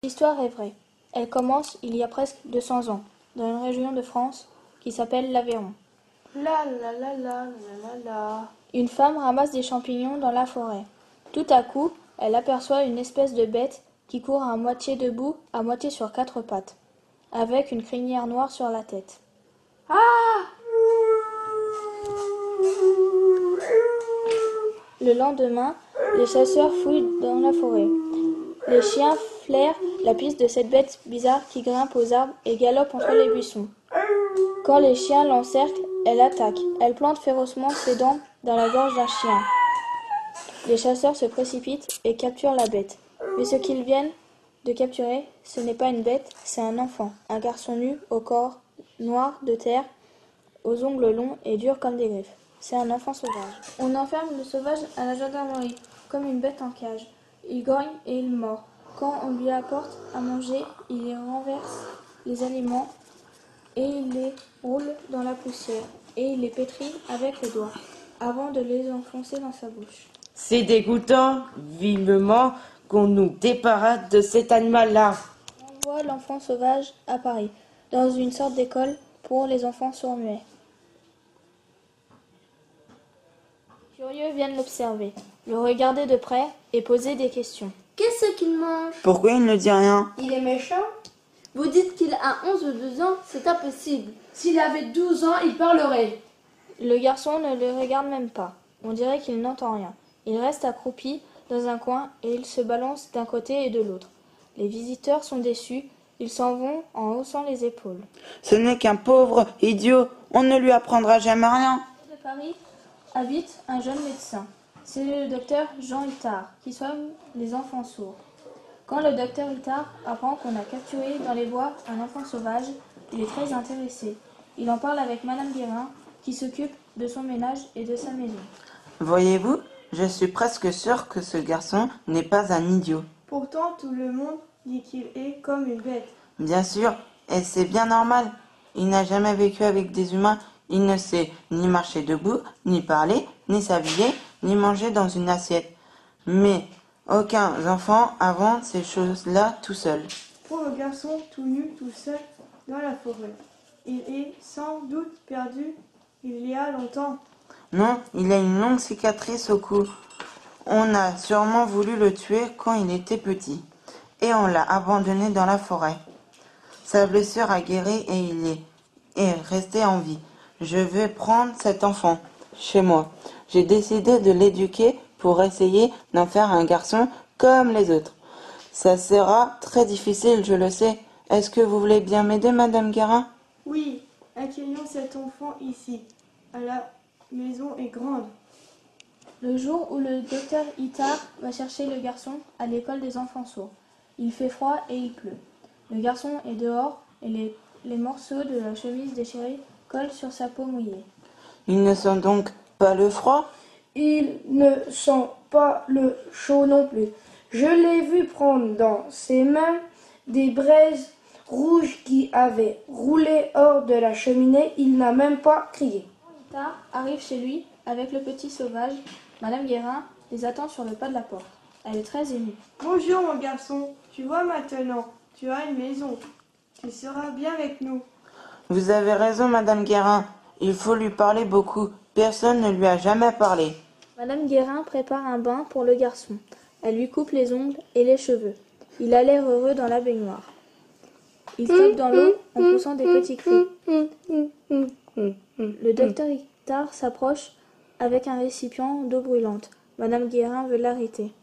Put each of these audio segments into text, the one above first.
L'histoire est vraie. Elle commence il y a presque 200 ans, dans une région de France qui s'appelle l'Aveyron. La la la la la la. Une femme ramasse des champignons dans la forêt. Tout à coup, elle aperçoit une espèce de bête qui court à moitié debout, à moitié sur 4 pattes, avec une crinière noire sur la tête. Ah! Le lendemain, les chasseurs fouillent dans la forêt. Les chiens flairent la piste de cette bête bizarre qui grimpe aux arbres et galope entre les buissons. Quand les chiens l'encerclent, elle attaque. Elle plante férocement ses dents dans la gorge d'un chien. Les chasseurs se précipitent et capturent la bête. Mais ce qu'ils viennent de capturer, ce n'est pas une bête, c'est un enfant. Un garçon nu, au corps noir de terre, aux ongles longs et durs comme des griffes. C'est un enfant sauvage. On enferme le sauvage à la gendarmerie, comme une bête en cage. Il grogne et il mord. Quand on lui apporte à manger, il y renverse les aliments et il les roule dans la poussière et il les pétrit avec les doigts avant de les enfoncer dans sa bouche. C'est dégoûtant, vivement qu'on nous débarrasse de cet animal-là. On voit l'enfant sauvage à Paris, dans une sorte d'école pour les enfants sourds-muets. Curieux viennent l'observer, le regarder de près et poser des questions. Qu'est-ce qu'il mange? Pourquoi il ne dit rien? Il est méchant? Vous dites qu'il a 11 ou 12 ans, c'est impossible. S'il avait 12 ans, il parlerait. Le garçon ne le regarde même pas. On dirait qu'il n'entend rien. Il reste accroupi dans un coin et il se balance d'un côté et de l'autre. Les visiteurs sont déçus. Ils s'en vont en haussant les épaules. Ce n'est qu'un pauvre idiot. On ne lui apprendra jamais rien. De Paris habite un jeune médecin. C'est le docteur Jean Itard qui soigne les enfants sourds. Quand le docteur Itard apprend qu'on a capturé dans les bois un enfant sauvage, il est très intéressé. Il en parle avec Madame Guérin qui s'occupe de son ménage et de sa maison. Voyez-vous, je suis presque sûre que ce garçon n'est pas un idiot. Pourtant, tout le monde dit qu'il est comme une bête. Bien sûr, et c'est bien normal. Il n'a jamais vécu avec des humains. Il ne sait ni marcher debout, ni parler, ni s'habiller, ni manger dans une assiette. Mais aucun enfant invente ces choses-là tout seul. Pauvre garçon tout nu, tout seul, dans la forêt. Il est sans doute perdu il y a longtemps. Non, il a une longue cicatrice au cou. On a sûrement voulu le tuer quand il était petit. Et on l'a abandonné dans la forêt. Sa blessure a guéri et il est resté en vie. Je vais prendre cet enfant chez moi. J'ai décidé de l'éduquer pour essayer d'en faire un garçon comme les autres. Ça sera très difficile, je le sais. Est-ce que vous voulez bien m'aider, Madame Guérin? Oui, accueillons cet enfant ici. La maison est grande. Le jour où le docteur Itard va chercher le garçon à l'école des enfants sourds, il fait froid et il pleut. Le garçon est dehors et les morceaux de la chemise déchirée collent sur sa peau mouillée. Il ne sent donc pas le froid? Il ne sent pas le chaud non plus. Je l'ai vu prendre dans ses mains des braises rouges qui avaient roulé hors de la cheminée. Il n'a même pas crié. Itard arrive chez lui avec le petit sauvage. Madame Guérin les attend sur le pas de la porte. Elle est très émue. Bonjour mon garçon, tu vois maintenant, tu as une maison. Tu seras bien avec nous. Vous avez raison, Madame Guérin. Il faut lui parler beaucoup. Personne ne lui a jamais parlé. Madame Guérin prépare un bain pour le garçon. Elle lui coupe les ongles et les cheveux. Il a l'air heureux dans la baignoire. Il tape dans l'eau en poussant des petits cris. Le docteur Itard s'approche avec un récipient d'eau brûlante. Madame Guérin veut l'arrêter.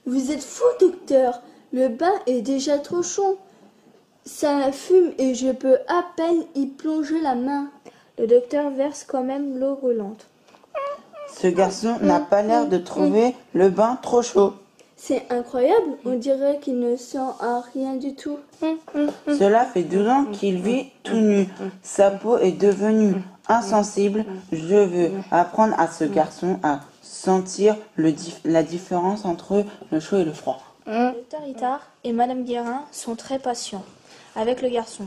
Vous êtes fou, docteur. Le bain est déjà trop chaud. Ça fume et je peux à peine y plonger la main. Le docteur verse quand même l'eau brûlante. Ce garçon n'a pas l'air de trouver le bain trop chaud. C'est incroyable, on dirait qu'il ne sent à rien du tout. Cela fait 12 ans qu'il vit tout nu. Sa peau est devenue insensible. Je veux apprendre à ce garçon à sentir la différence entre le chaud et le froid. Le docteur Itard et Madame Guérin sont très patients avec le garçon.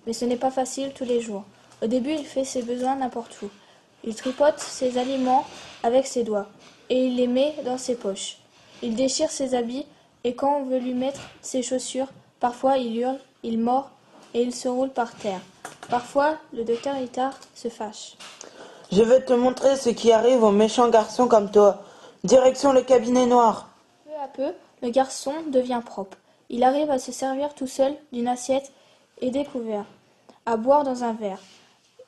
Mais ce n'est pas facile tous les jours. Au début, il fait ses besoins n'importe où. Il tripote ses aliments avec ses doigts et il les met dans ses poches. Il déchire ses habits et quand on veut lui mettre ses chaussures, parfois il hurle, il mord et il se roule par terre. Parfois, le docteur Itard se fâche. Je vais te montrer ce qui arrive aux méchants garçons comme toi. Direction le cabinet noir. Peu à peu, le garçon devient propre. Il arrive à se servir tout seul d'une assiette et des couverts, à boire dans un verre.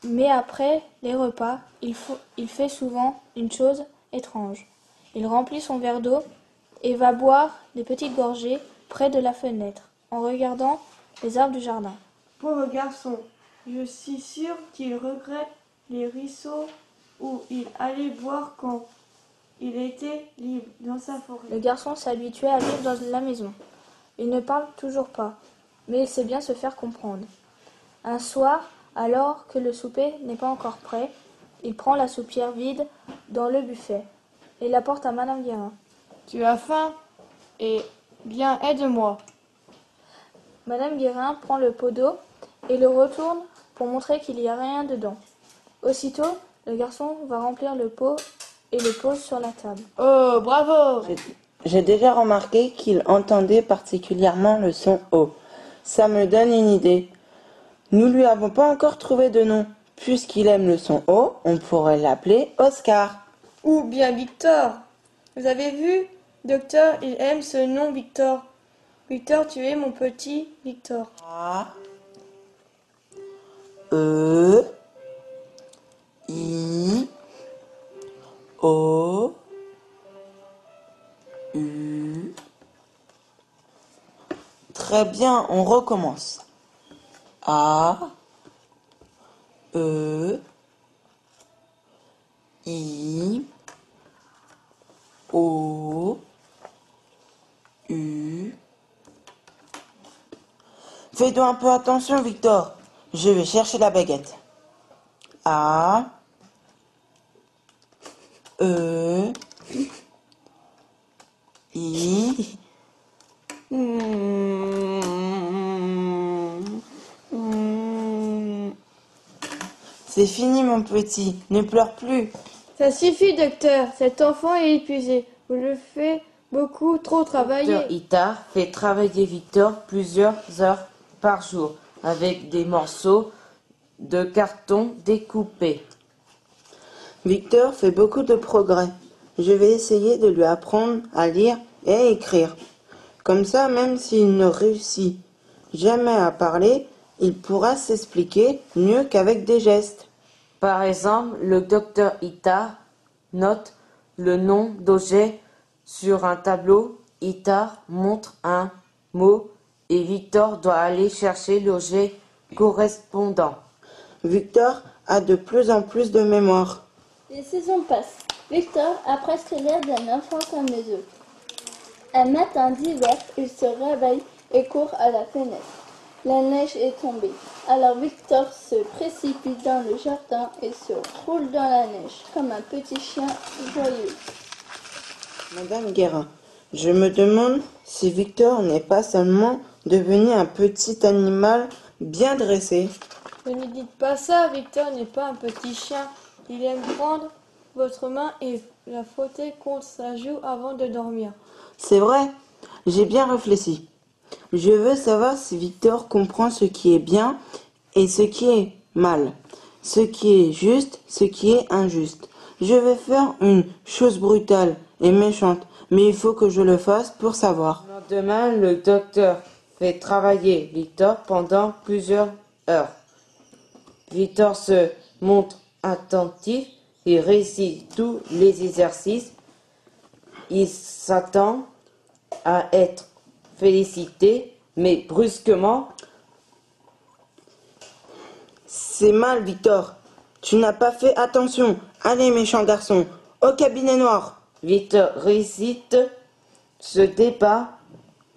Mais après les repas, il fait souvent une chose étrange. Il remplit son verre d'eau et va boire des petites gorgées près de la fenêtre, en regardant les arbres du jardin. Pauvre garçon, je suis sûre qu'il regrette les ruisseaux où il allait boire quand il était libre dans sa forêt. Le garçon s'est habitué à vivre dans la maison. Il ne parle toujours pas, mais il sait bien se faire comprendre. Un soir, alors que le souper n'est pas encore prêt, il prend la soupière vide dans le buffet et la porte à Madame Guérin. Tu as faim? Eh bien, aide-moi. Madame Guérin prend le pot d'eau et le retourne pour montrer qu'il n'y a rien dedans. Aussitôt, le garçon va remplir le pot et le pose sur la table. Oh, bravo! J'ai déjà remarqué qu'il entendait particulièrement le son O. Ça me donne une idée. Nous lui avons pas encore trouvé de nom. Puisqu'il aime le son O, on pourrait l'appeler Oscar. Ou bien Victor. Vous avez vu, docteur, il aime ce nom Victor. Victor, tu es mon petit Victor. A E I O U. Très bien, on recommence. A E I O U. Fais-toi un peu attention, Victor. Je vais chercher la baguette. A E I. C'est fini, mon petit. Ne pleure plus. Ça suffit, docteur. Cet enfant est épuisé. Vous le faites beaucoup trop travailler. Docteur Itard fait travailler Victor plusieurs heures par jour avec des morceaux de carton découpés. Victor fait beaucoup de progrès. Je vais essayer de lui apprendre à lire et à écrire. Comme ça, même s'il ne réussit jamais à parler, il pourra s'expliquer mieux qu'avec des gestes. Par exemple, le docteur Itard note le nom d'objet sur un tableau. Itard montre un mot et Victor doit aller chercher l'objet correspondant. Victor a de plus en plus de mémoire. Les saisons passent. Victor a presque l'air d'un enfant comme les autres. Un matin d'hiver, il se réveille et court à la fenêtre. La neige est tombée. Alors Victor se précipite dans le jardin et se roule dans la neige comme un petit chien joyeux. Madame Guérin, je me demande si Victor n'est pas seulement devenu un petit animal bien dressé. Ne lui dites pas ça, Victor n'est pas un petit chien. Il aime prendre votre main et la frotter contre sa joue avant de dormir. C'est vrai, j'ai bien réfléchi. Je veux savoir si Victor comprend ce qui est bien et ce qui est mal, ce qui est juste, ce qui est injuste. Je vais faire une chose brutale et méchante, mais il faut que je le fasse pour savoir. Le lendemain, le docteur fait travailler Victor pendant plusieurs heures. Victor se montre attentif et réussit tous les exercices. Il s'attend à être félicité, mais brusquement, C'est mal, Victor. Tu n'as pas fait attention. Allez, méchant garçon, au cabinet noir. Victor récite, se débat,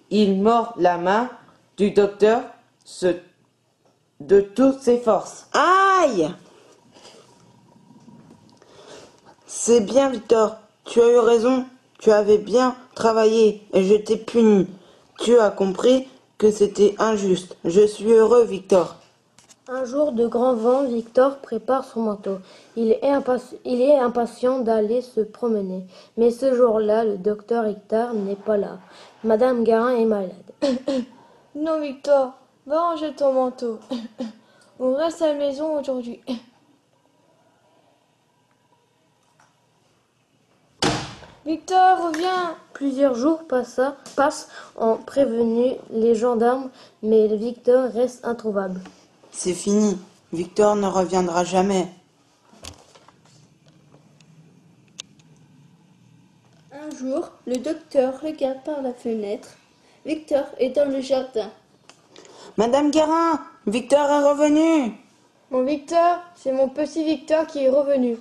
il mord la main du docteur de toutes ses forces. Aïe! C'est bien, Victor. Tu as eu raison. Tu avais bien travaillé et je t'ai puni. Tu as compris que c'était injuste. Je suis heureux, Victor. Un jour de grand vent, Victor prépare son manteau. Il est impatient d'aller se promener. Mais ce jour-là, le docteur Hector n'est pas là. Madame Garin est malade. Non, Victor, va ranger ton manteau. On reste à la maison aujourd'hui. Victor, reviens! Plusieurs jours passent en prévenu les gendarmes, mais Victor reste introuvable. C'est fini. Victor ne reviendra jamais. Un jour, le docteur regarde par la fenêtre. Victor est dans le jardin. Madame Guérin, Victor est revenu. Mon Victor, c'est mon petit Victor qui est revenu.